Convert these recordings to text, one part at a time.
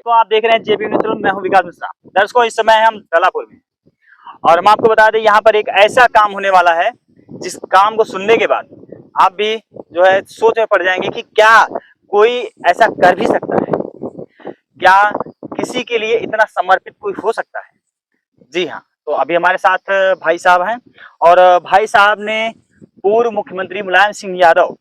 दर्शकों, आप देख रहे हैं जेबी न्यूज़। मैं हूं विकास मिश्रा। दर्शकों, इस समय हम दलापुर में और हम आपको बता दें यहाँ पर एक ऐसा काम होने वाला है जिस काम को सुनने के बाद आप भी जो है सोच में पड़ जाएंगे कि क्या कोई ऐसा कर भी सकता है, क्या किसी के लिए इतना समर्पित कोई हो सकता है। जी हाँ, तो अभी हमारे साथ भाई साहब हैं और भाई साहब ने पूर्व मुख्यमंत्री मुलायम सिंह यादव,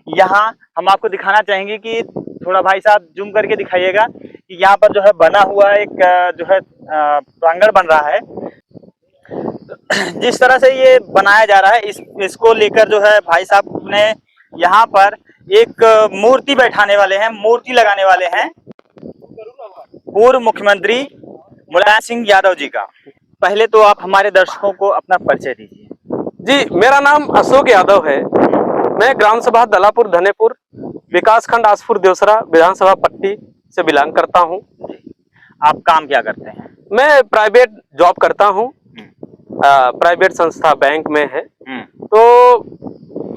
यहाँ हम आपको दिखाना चाहेंगे कि थोड़ा भाई साहब जूम करके दिखाइएगा कि यहाँ पर जो है बना हुआ एक जो है प्रांगण बन रहा है। जिस तरह से ये बनाया जा रहा है इसको लेकर जो है भाई साहब ने यहाँ पर एक मूर्ति बैठाने वाले हैं, मूर्ति लगाने वाले हैं पूर्व मुख्यमंत्री मुलायम सिंह यादव जी का। पहले तो आप हमारे दर्शकों को अपना परिचय दीजिए। जी, मेरा नाम अशोक यादव है। मैं ग्राम सभा दलापुर धनेपुर विकास खंड आसपुर देवसरा विधानसभा पट्टी से बिलोंग करता हूं। आप काम क्या करते हैं? मैं प्राइवेट जॉब करता हूं, प्राइवेट संस्था बैंक में है। तो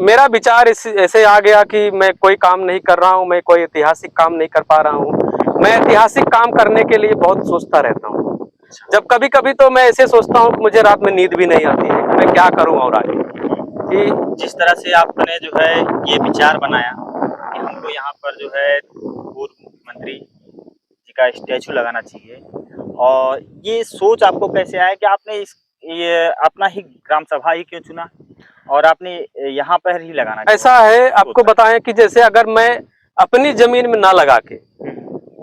मेरा विचार ऐसे आ गया कि मैं कोई काम नहीं कर रहा हूं, मैं कोई ऐतिहासिक काम नहीं कर पा रहा हूं। मैं ऐतिहासिक काम करने के लिए बहुत सोचता रहता हूं। जब कभी कभी तो मैं ऐसे सोचता हूं कि मुझे रात में नींद भी नहीं आती है, मैं क्या करूं और आगे। कि जिस तरह से आपने जो है ये विचार बनाया कि हमको यहाँ पर जो है पूर्व मुख्यमंत्री जी का स्टैचू लगाना चाहिए, और ये सोच आपको कैसे आया कि आपने ये अपना ही ग्राम सभा ही क्यों चुना और आपने यहाँ पर ही लगाना? ऐसा है, आपको बताएं कि जैसे अगर मैं अपनी जमीन में ना लगा के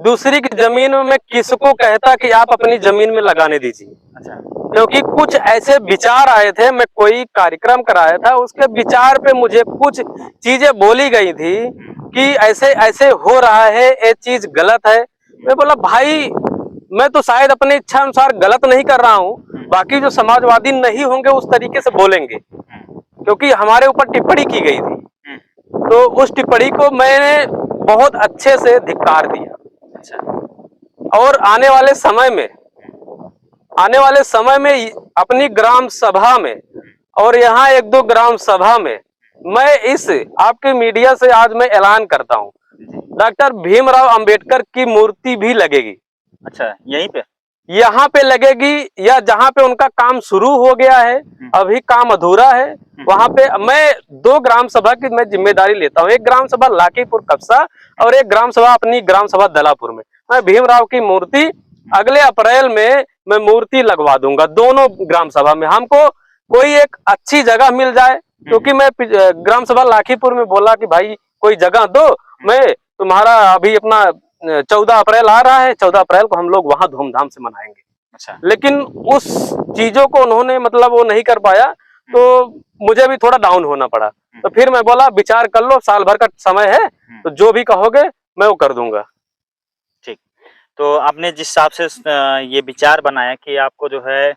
दूसरी की जमीन में मैं किसको कहता कि आप अपनी जमीन में लगाने दीजिए। अच्छा। क्योंकि कुछ ऐसे विचार आए थे, मैं कोई कार्यक्रम कराया था, उसके विचार पे मुझे कुछ चीजें बोली गई थी कि ऐसे ऐसे हो रहा है, ये चीज गलत है। मैं बोला भाई, मैं तो शायद अपने इच्छा अनुसार गलत नहीं कर रहा हूँ, बाकी जो समाजवादी नहीं होंगे उस तरीके से बोलेंगे, क्योंकि हमारे ऊपर टिप्पणी की गई थी। तो उस टिप्पणी को मैंने बहुत अच्छे से धिक्कार दिया। और आने वाले समय में अपनी ग्राम सभा में और यहाँ एक दो ग्राम सभा में मैं इस आपके मीडिया से आज मैं ऐलान करता हूँ, डॉक्टर भीमराव अंबेडकर की मूर्ति भी लगेगी। अच्छा, यहीं पे? यहाँ पे लगेगी, या जहाँ पे उनका काम शुरू हो गया है, अभी काम अधूरा है, वहां पे मैं 2 ग्राम सभा की मैं जिम्मेदारी लेता हूँ। एक ग्राम सभा लाखीपुर कपसा और एक ग्राम सभा अपनी ग्राम सभा दलापुर में। मैं भीमराव की मूर्ति अगले अप्रैल में मैं मूर्ति लगवा दूंगा दोनों ग्राम सभा में। हमको कोई एक अच्छी जगह मिल जाए, क्योंकि मैं ग्राम सभा लाखीपुर में बोला कि भाई कोई जगह दो, मैं तुम्हारा अभी अपना 14 अप्रैल आ रहा है, 14 अप्रैल को हम लोग वहां धूमधाम से मनाएंगे। अच्छा। लेकिन उस चीजों को उन्होंने मतलब वो नहीं कर पाया, तो मुझे भी थोड़ा डाउन होना पड़ा। तो फिर मैं बोला विचार कर लो, साल भर का समय है, तो जो भी कहोगे मैं वो कर दूंगा। ठीक। तो आपने जिस हिसाब से ये विचार बनाया कि आपको जो है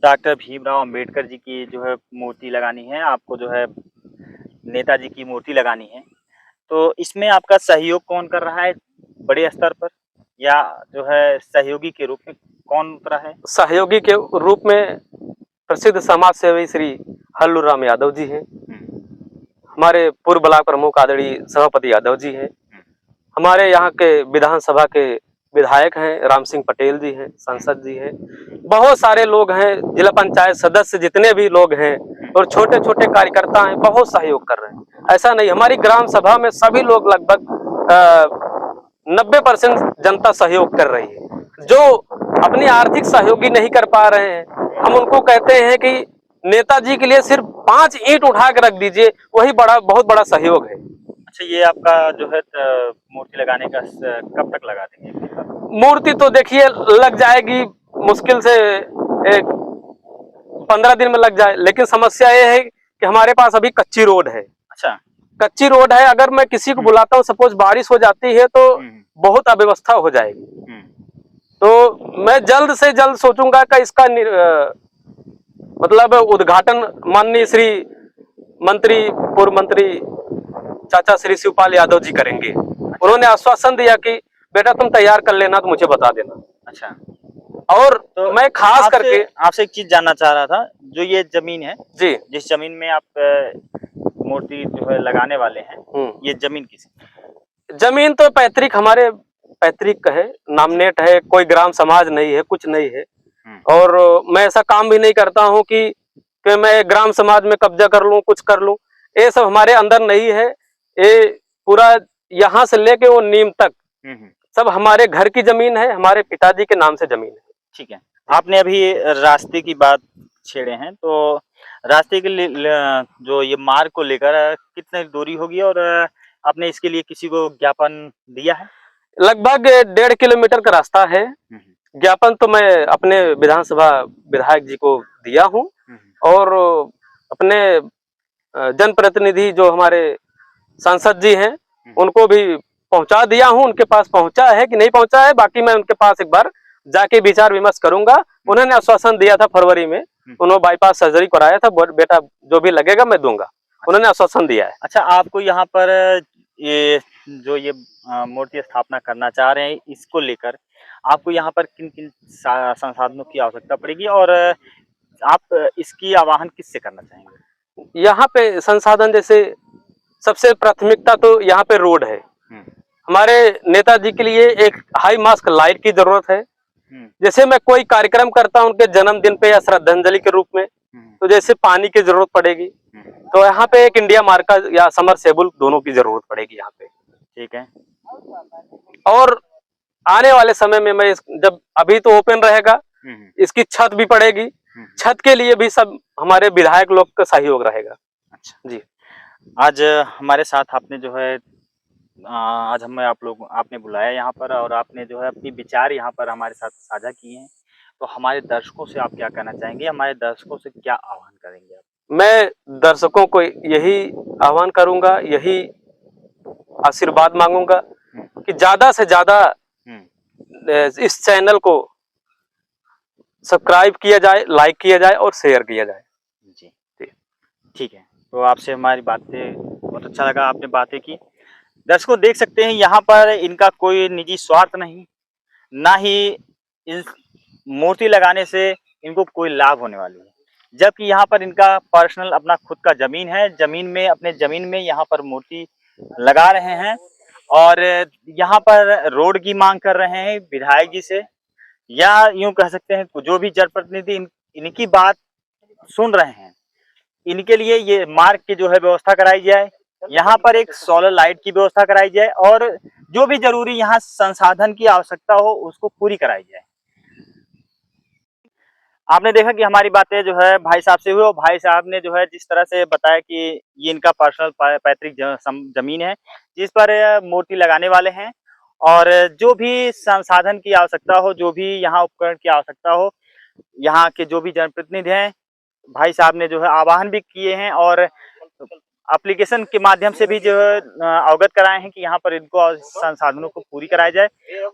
डॉक्टर भीमराव अंबेडकर जी की जो है मूर्ति लगानी है, आपको जो है नेताजी की मूर्ति लगानी है, तो इसमें आपका सहयोग कौन कर रहा है बड़े स्तर पर, या जो है सहयोगी के रूप में कौन उतरा है? सहयोगी के रूप में प्रसिद्ध समाज सेवी श्री हल्लू राम यादव जी हैं, हमारे पूर्व ब्लॉक प्रमुख आदरणीय सभापति यादव जी हैं, हमारे यहाँ के विधानसभा के विधायक हैं राम सिंह पटेल जी हैं, सांसद जी हैं, बहुत सारे लोग हैं, जिला पंचायत सदस्य जितने भी लोग हैं और छोटे छोटे कार्यकर्ता हैं, बहुत सहयोग कर रहे हैं। ऐसा नहीं, हमारी ग्राम सभा में सभी लोग लगभग 90% जनता सहयोग कर रही है। जो अपनी आर्थिक सहयोगी नहीं कर पा रहे हैं, हम उनको कहते हैं कि नेताजी के लिए सिर्फ 5 ईंट उठा के रख दीजिए, वही बहुत बड़ा सहयोग है। अच्छा, ये आपका जो है मूर्ति लगाने का कब तक लगा देंगे? मूर्ति तो देखिए लग जाएगी मुश्किल से 15 दिन में लग जाए, लेकिन समस्या ये है कि हमारे पास अभी कच्ची रोड है। अच्छा। कच्ची रोड है, अगर मैं किसी को बुलाता हूँ, सपोज बारिश हो जाती है तो बहुत अव्यवस्था हो जाएगी। तो मैं जल्द से जल्द सोचूंगा कि इसका मतलब उद्घाटन माननीय श्री मंत्री पूर्व मंत्री चाचा श्री शिवपाल यादव जी करेंगे। उन्होंने आश्वासन दिया कि बेटा तुम तैयार कर लेना तो मुझे बता देना। अच्छा। और तो मैं खास करके आपसे एक चीज जानना चाह रहा था, जो ये जमीन है जी, जिस जमीन में आप मूर्ति जो है लगाने वाले हैं, ये जमीन किसकी? जमीन तो पैतृक हमारे पैतृक है, नामनेट है, कोई ग्राम समाज नहीं है, कुछ नहीं है। और मैं ऐसा काम भी नहीं करता हूँ कि मैं ग्राम समाज में कब्जा कर लूं, कुछ कर लूं। ये सब हमारे अंदर नहीं है। ये पूरा यहाँ से लेके वो नीम तक सब हमारे घर की जमीन है, हमारे पिताजी के नाम से जमीन है। ठीक है। आपने अभी रास्ते की बात छेड़े हैं, तो रास्ते के लिए जो ये मार्ग को लेकर कितनी दूरी होगी, और आपने इसके लिए किसी को ज्ञापन दिया है? लगभग 1.5 किलोमीटर का रास्ता है। ज्ञापन तो मैं अपने विधानसभा विधायक जी को दिया हूँ, और अपने जनप्रतिनिधि जो हमारे सांसद जी हैं उनको भी पहुंचा दिया हूं। उनके पास पहुंचा है कि नहीं पहुंचा है, बाकी मैं उनके पास एक बार जाके विचार विमर्श करूंगा। उन्होंने आश्वासन दिया था फरवरी में, उन्होंने बाईपास सर्जरी कराया था, बेटा जो भी लगेगा मैं दूंगा, उन्होंने आश्वासन दिया है। अच्छा, आपको यहाँ पर ये जो ये मूर्ति स्थापना करना चाह रहे हैं, इसको लेकर आपको यहाँ पर किन किन संसाधनों की आवश्यकता पड़ेगी, और आप इसकी आवाहन किससे करना चाहेंगे? यहाँ पे संसाधन जैसे सबसे प्राथमिकता तो यहाँ पे रोड है। हमारे नेताजी के लिए एक हाई मास्क लाइट की जरूरत है। जैसे मैं कोई कार्यक्रम करता हूँ उनके जन्मदिन पे या श्रद्धांजलि के रूप में, तो जैसे पानी की जरूरत पड़ेगी, तो यहाँ पे एक इंडिया मार्का या समरसेबुल दोनों की जरूरत पड़ेगी यहाँ पे। ठीक है। और आने वाले समय में मैं जब अभी तो ओपन रहेगा, इसकी छत भी पड़ेगी। छत के लिए भी सब हमारे विधायक लोग का सहयोग रहेगा। अच्छा जी, आज हमारे साथ आपने जो है आज हमें आपने बुलाया यहाँ पर, और आपने जो है अपनी विचार यहाँ पर हमारे साथ साझा किए हैं। तो हमारे दर्शकों से आप क्या कहना चाहेंगे? हमारे दर्शकों से क्या आह्वान करेंगे आप? मैं दर्शकों को यही आह्वान करूंगा, यही आशीर्वाद मांगूंगा कि ज्यादा से ज्यादा इस चैनल को सब्सक्राइब किया जाए, लाइक किया जाए और शेयर किया जाए। जी ठीक है। तो आपसे हमारी बातें बहुत अच्छा लगा, आपने बातें की। दर्शकों देख सकते हैं यहाँ पर इनका कोई निजी स्वार्थ नहीं, ना ही इस मूर्ति लगाने से इनको कोई लाभ होने वाली है, जबकि यहाँ पर इनका पर्सनल अपना खुद का जमीन है। अपने जमीन में यहाँ पर मूर्ति लगा रहे हैं, और यहाँ पर रोड की मांग कर रहे हैं विधायक जी से, या यूं कह सकते हैं जो भी जनप्रतिनिधि इनकी बात सुन रहे हैं, इनके लिए ये मार्ग की जो है व्यवस्था कराई जाए, यहाँ पर एक सोलर लाइट की व्यवस्था कराई जाए, और जो भी जरूरी यहाँ संसाधन की आवश्यकता हो उसको पूरी कराई जाए। आपने देखा कि हमारी बातें जो है भाई साहब से हुई, और भाई साहब ने जो है जिस तरह से बताया कि ये इनका पर्सनल पैतृक जमीन है जिस पर मूर्ति लगाने वाले हैं, और जो भी संसाधन की आवश्यकता हो, जो भी यहाँ उपकरण की आवश्यकता हो, यहाँ के जो भी जनप्रतिनिधि हैं भाई साहब ने जो है आह्वान भी किए हैं, और एप्लीकेशन के माध्यम से भी जो है अवगत कराए हैं कि यहाँ पर इनको संसाधनों को पूरी कराया जाए।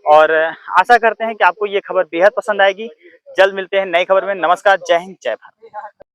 और आशा करते हैं कि आपको ये खबर बेहद पसंद आएगी। जल्द मिलते हैं नई खबर में। नमस्कार, जय हिंद, जय भारत।